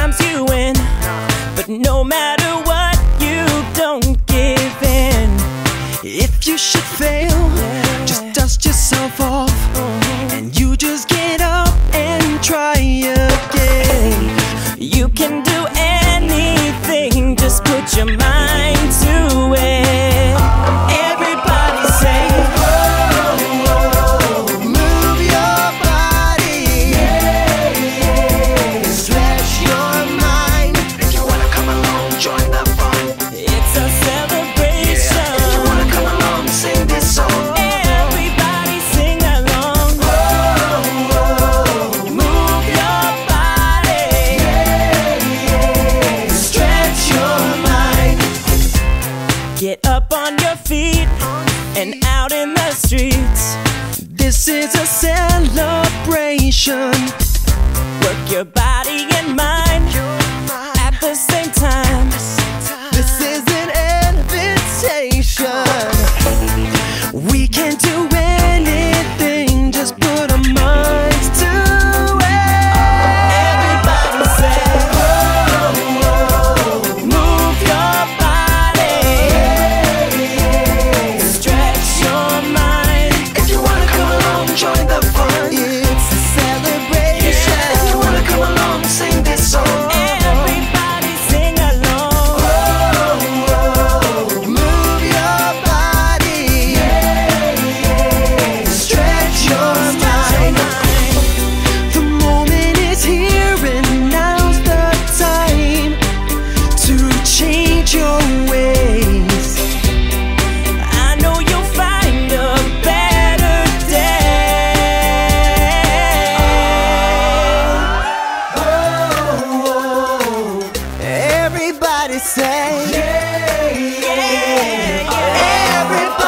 sometimes you win, but no matter what, you don't give in. If you should fail, just dust yourself off, and you just get up and try again. You can do anything, just put your mind to it. Everybody say, move your body, stretch your mind. If you wanna come along, join the fun. it's a celebration. If you wanna come along, sing this song. Everybody sing along. Move your body, Stretch your mind. get up on your feet and out in the streets. This is a celebration. Work your body and mind at the same time. This is an invitation. We can do anything, just put our minds to it. Everybody say, move your body, stretch your mind. If you wanna come along, join the fun. It's a celebration. If you wanna come along, sing this song. Everybody sing along. Move your body, stretch your mind. The moment is here and now's the time to change your ways. I know you'll find a better day. Everybody say, Yeah, yeah. everybody.